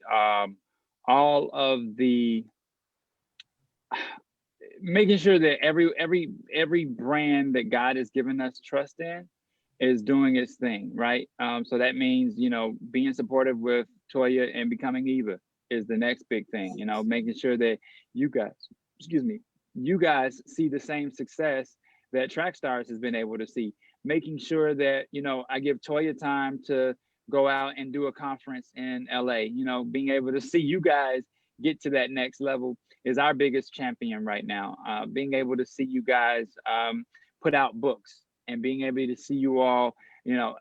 all of the making sure that every brand that God has given us trust in is doing its thing, right? So that means, you know, being supportive with Toya and becoming Eva is the next big thing. You know, making sure that you guys, excuse me, you guys see the same success that Track Stars has been able to see. Making sure that, you know, I give Toya time to go out and do a conference in LA. You know, being able to see you guys get to that next level is our biggest champion right now. Being able to see you guys put out books and being able to see you all, you know,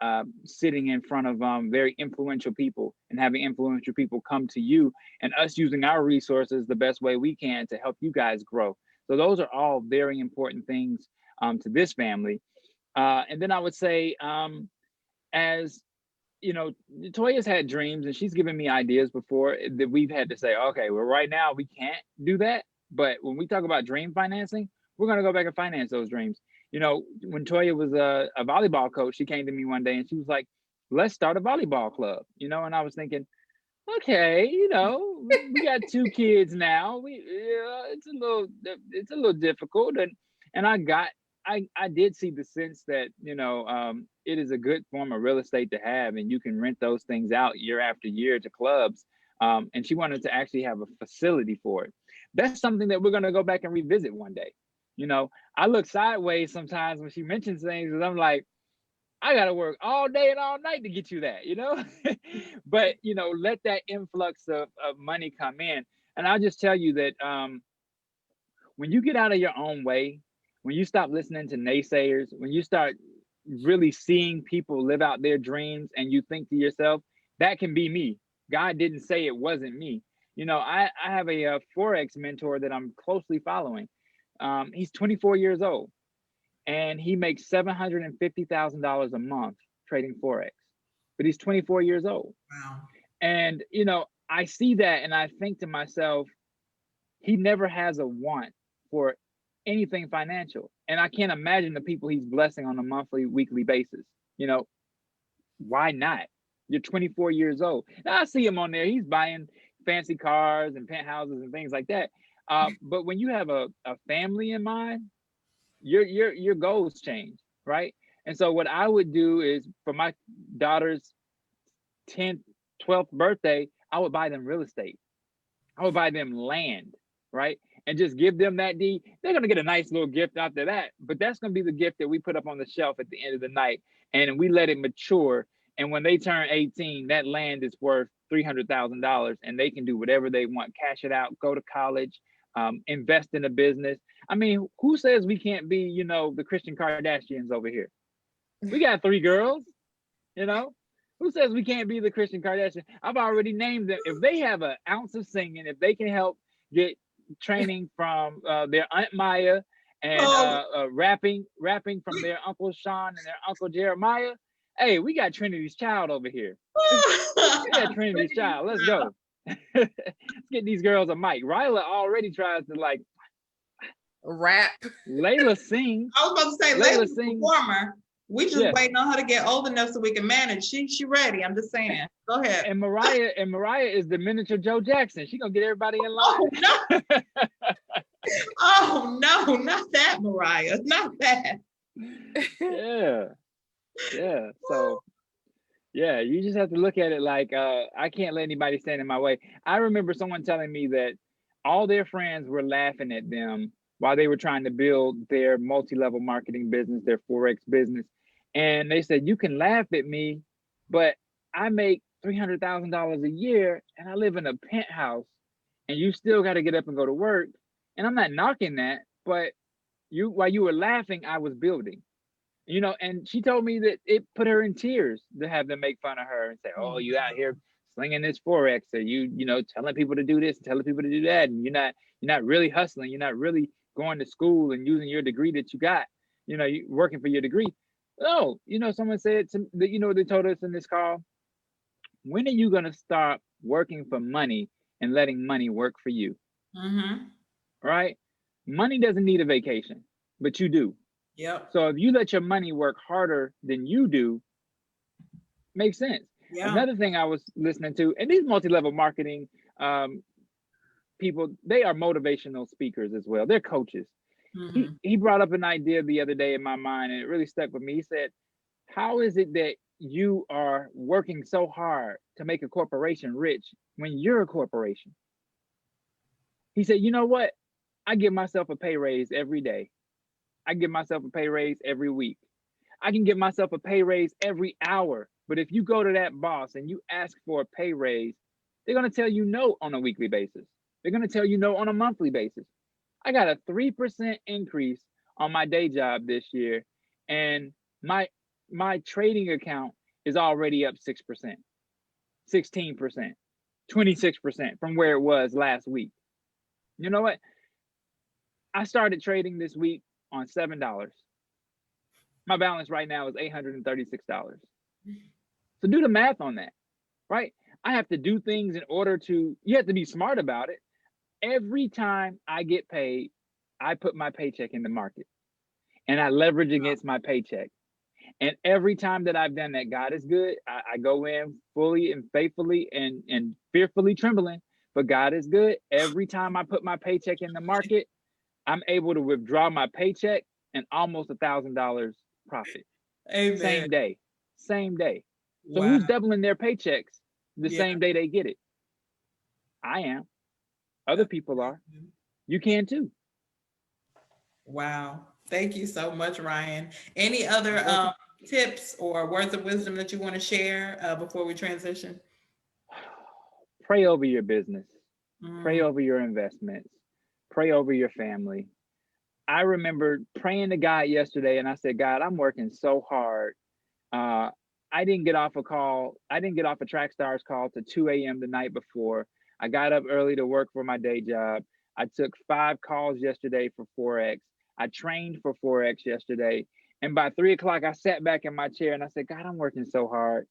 sitting in front of very influential people and having influential people come to you and us using our resources the best way we can to help you guys grow. So those are all very important things to this family. And then I would say, as you know, Toya's had dreams and she's given me ideas before that we've had to say, okay, well, right now we can't do that. But when we talk about dream financing, we're going to go back and finance those dreams. You know, when Toya was a volleyball coach, she came to me one day and she was like, let's start a volleyball club, you know, and I was thinking, okay, you know, we got 2 kids now. It's a little difficult. And I did see the sense that, you know, it is a good form of real estate to have, and you can rent those things out year after year to clubs. And she wanted to actually have a facility for it. That's something that we're going to go back and revisit one day. You know, I look sideways sometimes when she mentions things, and I'm like, I got to work all day and all night to get you that, you know? But, you know, let that influx of money come in. And I'll just tell you that when you get out of your own way, when you stop listening to naysayers, when you start really seeing people live out their dreams and you think to yourself, that can be me. God didn't say it wasn't me. You know, I have a Forex mentor that I'm closely following. He's 24 years old and he makes $750,000 a month trading Forex, but he's 24 years old. Wow. And, you know, I see that and I think to myself, he never has a want for anything financial. And I can't imagine the people he's blessing on a monthly, weekly basis. You know, why not? You're 24 years old. Now I see him on there. He's buying fancy cars and penthouses and things like that. But when you have a family in mind, your goals change, right? And so what I would do is for my daughter's 10th, 12th birthday, I would buy them real estate. I would buy them land, right? And just give them that deed. They're gonna get a nice little gift after that, but that's gonna be the gift that we put up on the shelf at the end of the night, and we let it mature. And when they turn 18, that land is worth $300,000, and they can do whatever they want, cash it out, go to college, invest in a business. I mean, who says we can't be, you know, the Christian Kardashians over here? We got 3 girls, you know. Who says we can't be the Christian Kardashian? I've already named them. If they have an ounce of singing, if they can help get training from their Aunt Maya and rapping from their Uncle Sean and their Uncle Jeremiah, hey, we got Trinity's Child over here. We got Trinity's Child. Let's go. Let's get these girls a mic. Ryla already tries to like rap. Layla sings. I was about to say Layla's a performer. We just waiting on her to get old enough so we can manage. She ready. I'm just saying. Go ahead. And Mariah is the miniature Joe Jackson. She gonna get everybody in line. Oh no! Oh no! Not that, Mariah. Not that. Yeah. So yeah, you just have to look at it like I can't let anybody stand in my way. I remember someone telling me that all their friends were laughing at them while they were trying to build their multi-level marketing business, their Forex business. And they said, you can laugh at me, but I make $300,000 a year and I live in a penthouse and you still got to get up and go to work. And I'm not knocking that, but while you were laughing, I was building, you know. And she told me that it put her in tears to have them make fun of her and say, oh, you out here slinging this Forex, or you know, telling people to do this, telling people to do that, and you're not really hustling. You're not really going to school and using your degree that you got. You know, you working for your degree. Oh, you know, someone said you know what they told us in this call? When are you gonna stop working for money and letting money work for you? Mm-hmm. Right? Money doesn't need a vacation, but you do. Yep. So if you let your money work harder than you do, makes sense. Yeah. Another thing I was listening to, and these multi-level marketing people, they are motivational speakers as well. They're coaches. Mm-hmm. He brought up an idea the other day in my mind, and it really stuck with me. He said, how is it that you are working so hard to make a corporation rich when you're a corporation? He said, you know what? I give myself a pay raise every day. I give myself a pay raise every week. I can give myself a pay raise every hour. But if you go to that boss and you ask for a pay raise, they're going to tell you no on a weekly basis. They're going to tell you no on a monthly basis. I got a 3% increase on my day job this year, and my trading account is already up 6%, 16%, 26% from where it was last week. You know what? I started trading this week on $7. My balance right now is $836. So do the math on that, right? I have to do things in order to, you have to be smart about it. Every time I get paid, I put my paycheck in the market and I leverage against my paycheck. And every time that I've done that, God is good. I go in fully and faithfully and fearfully trembling, but God is good. Every time I put my paycheck in the market, I'm able to withdraw my paycheck and almost $1,000 profit. Amen. Same day. So Wow. who's doubling their paychecks the same day they get it? I am. Other people are. You can too. Wow. Thank you so much, Ryan. Any other tips or words of wisdom that you want to share before we transition? Pray over your business. Pray Mm. over your investments. Pray over your family. I remember praying to God yesterday and I said, God, I'm working so hard. I didn't get off a call. I didn't get off a Trackstars call to 2 a.m. the night before. I got up early to work for my day job. I took 5 calls yesterday for Forex. I trained for Forex yesterday. And by 3 o'clock, I sat back in my chair and I said, God, I'm working so hard.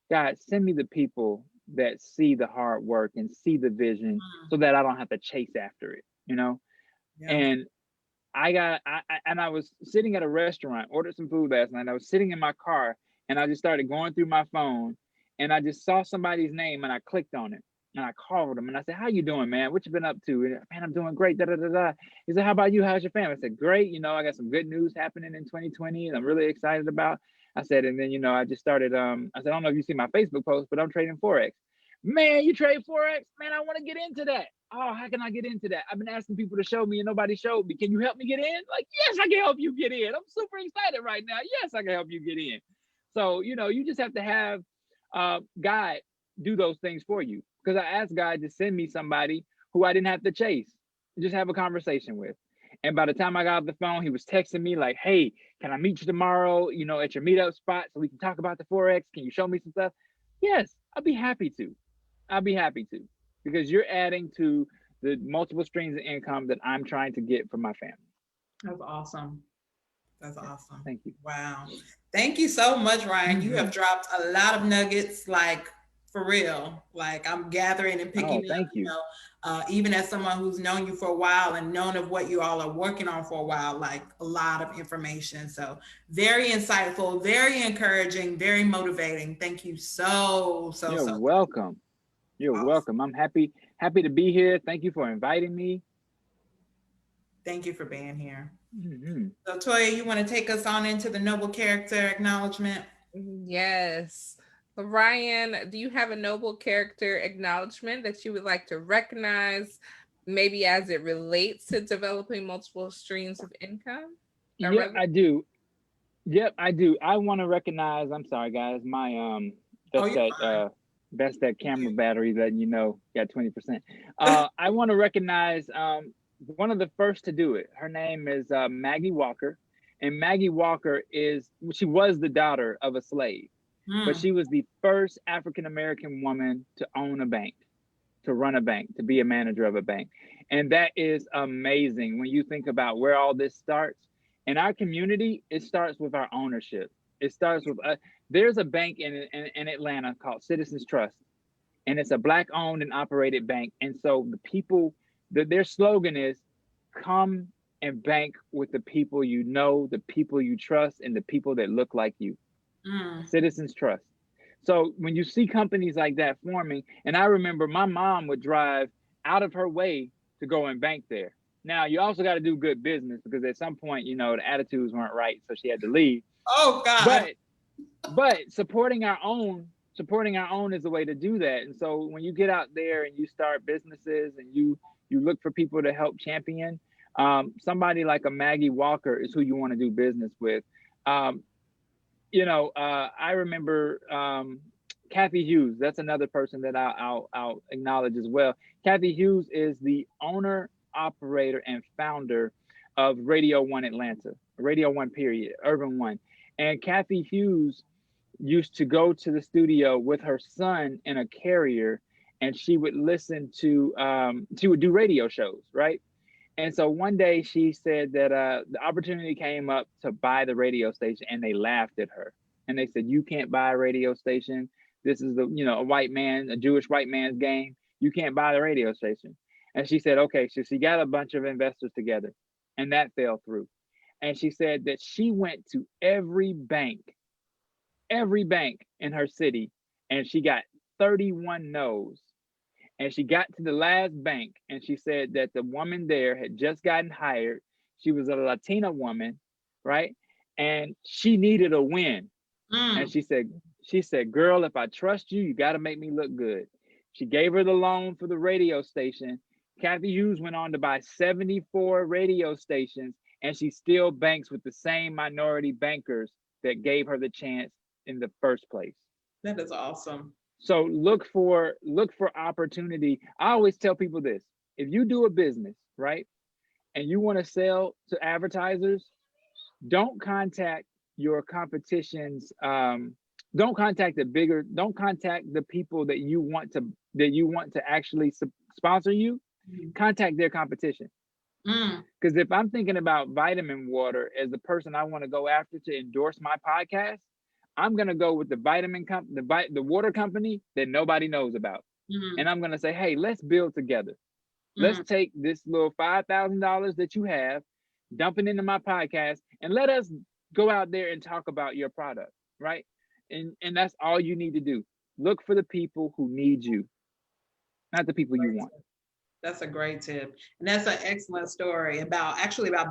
God, send me the people that see the hard work and see the vision so that I don't have to chase after it, you know? Yeah. And I was sitting at a restaurant, ordered some food last night. I was sitting in my car and I just started going through my phone and I just saw somebody's name and I clicked on it and I called him and I said, how you doing, man? What you been up to? And, man, I'm doing great. Da, da, da, da. He said, how about you? How's your family? I said, great. You know, I got some good news happening in 2020 and I'm really excited about. I said, and then, you know, I just started, I said, I don't know if you see my Facebook post, but I'm trading Forex. Man, you trade Forex? Man, I want to get into that. Oh, how can I get into that? I've been asking people to show me and nobody showed me. Can you help me get in? Like, yes, I can help you get in. I'm super excited right now. Yes, I can help you get in. So, you know, you just have to have God do those things for you. Because I asked God to send me somebody who I didn't have to chase, just have a conversation with. And by the time I got off the phone, he was texting me like, hey, can I meet you tomorrow, you know, at your meetup spot so we can talk about the Forex? Can you show me some stuff? Yes, I'll be happy to. I'll be happy to, because you're adding to the multiple streams of income that I'm trying to get for my family. That's awesome. That's awesome. Thank you. Wow. Thank you so much, Ryan. You have dropped a lot of nuggets, like for real. Like I'm gathering and picking up, you know, even as someone who's known you for a while and known of what you all are working on for a while, like a lot of information. So very insightful, very encouraging, very motivating. Thank you so welcome. You're awesome. Welcome. I'm happy to be here. Thank you for inviting me. Thank you for being here. Mm-hmm. So Toya, you want to take us on into the noble character acknowledgement? Yes. Ryan, do you have a noble character acknowledgement that you would like to recognize, maybe as it relates to developing multiple streams of income? Yeah, I do. Yep, I do. I want to recognize, I'm sorry guys, my that's that camera battery that, you know, got 20%. I want to recognize one of the first to do it. Her name is Maggie Walker. And Maggie Walker she was the daughter of a slave. but she was the first African-American woman to own a bank, to run a bank, to be a manager of a bank. And that is amazing when you think about where all this starts. In our community, it starts with our ownership. It starts with, there's a bank in Atlanta called Citizens Trust, and it's a Black owned and operated bank. And so the people, their slogan is, come and bank with the people you know, the people you trust, and the people that look like you. Citizens Trust. So when you see companies like that forming, and I remember my mom would drive out of her way to go and bank there. Now, you also got to do good business, because at some point, you know, the attitudes weren't right, so she had to leave. Oh God. But supporting our own is the way to do that. And so when you get out there and you start businesses and you look for people to help champion, somebody like a Maggie Walker is who you want to do business with. You know, I remember Kathy Hughes. That's another person that I'll acknowledge as well. Kathy Hughes is the owner, operator, and founder of Radio One Atlanta, Radio One period, Urban One. And Kathy Hughes used to go to the studio with her son in a carrier, and she would listen to, she would do radio shows, right? And so one day she said that the opportunity came up to buy the radio station, and they laughed at her. And they said, you can't buy a radio station. This is a Jewish white man's game. You can't buy the radio station. And she said, okay. So she got a bunch of investors together, and that fell through. And she said that she went to every bank in her city, and she got 31 no's. And she got to the last bank, and she said that the woman there had just gotten hired. She was a Latina woman, right? And she needed a win. And she said, girl, if I trust you, you got to make me look good. She gave her the loan for the radio station. Kathy Hughes went on to buy 74 radio stations, and she still banks with the same minority bankers that gave her the chance in the first place. That is awesome. So look for opportunity. I always tell people this: if you do a business, right, and you want to sell to advertisers, don't contact your competitions. Don't contact the people that you want to actually sponsor you. Contact their competition. Because if I'm thinking about Vitamin Water as the person I want to go after to endorse my podcast, I'm going to go with the water company that nobody knows about. And I'm going to say, hey, let's build together. Let's take this little $5,000 that you have, dump it into my podcast, and let us go out there and talk about your product, right? And that's all you need to do. Look for the people who need you, not the people you want. That's a great tip. And that's an excellent story about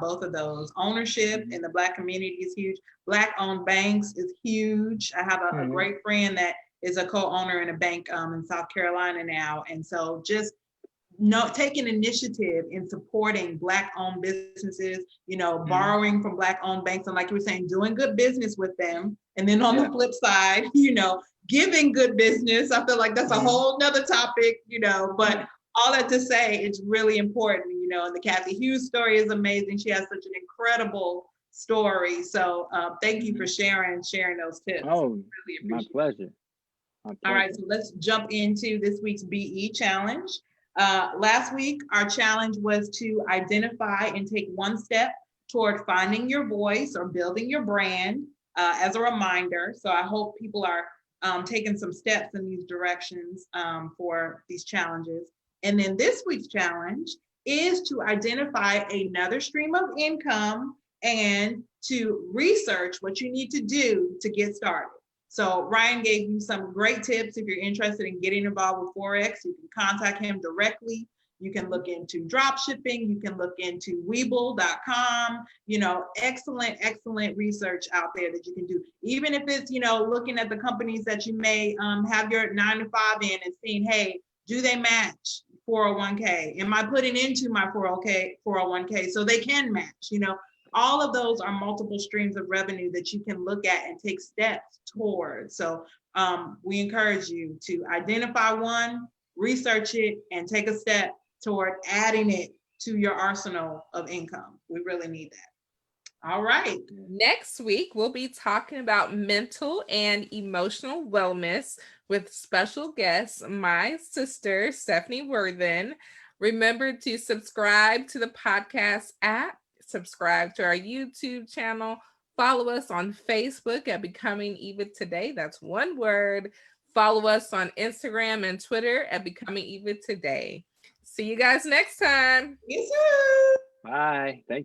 both of those. Ownership in the Black community is huge. Black owned banks is huge. I have a great friend that is a co-owner in a bank in South Carolina now. And so just taking initiative in supporting Black owned businesses, borrowing from Black owned banks. And like you were saying, doing good business with them. And then on the flip side, giving good business. I feel like that's a whole nother topic, but all that to say, it's really important, and the Kathy Hughes story is amazing. She has such an incredible story. So thank you for sharing those tips. Oh, really appreciate my pleasure. All right, so let's jump into this week's BE challenge. Last week, our challenge was to identify and take one step toward finding your voice or building your brand as a reminder. So I hope people are taking some steps in these directions for these challenges. And then this week's challenge is to identify another stream of income and to research what you need to do to get started. So Ryan gave you some great tips. If you're interested in getting involved with Forex, you can contact him directly. You can look into drop shipping. You can look into Webull.com. Excellent research out there that you can do. Even if it's, looking at the companies that you may have your 9 to 5 in and seeing, hey, do they match 401k? Am I putting into my 401k so they can match? All of those are multiple streams of revenue that you can look at and take steps towards. So we encourage you to identify one, research it, and take a step toward adding it to your arsenal of income. We really need that. All right. Next week, we'll be talking about mental and emotional wellness with special guest, my sister, Stephanie Worthen. Remember to subscribe to the podcast app, subscribe to our YouTube channel, follow us on Facebook at Becoming Eva Today. That's one word. Follow us on Instagram and Twitter at Becoming Eva Today. See you guys next time. You too. Bye. Thank you.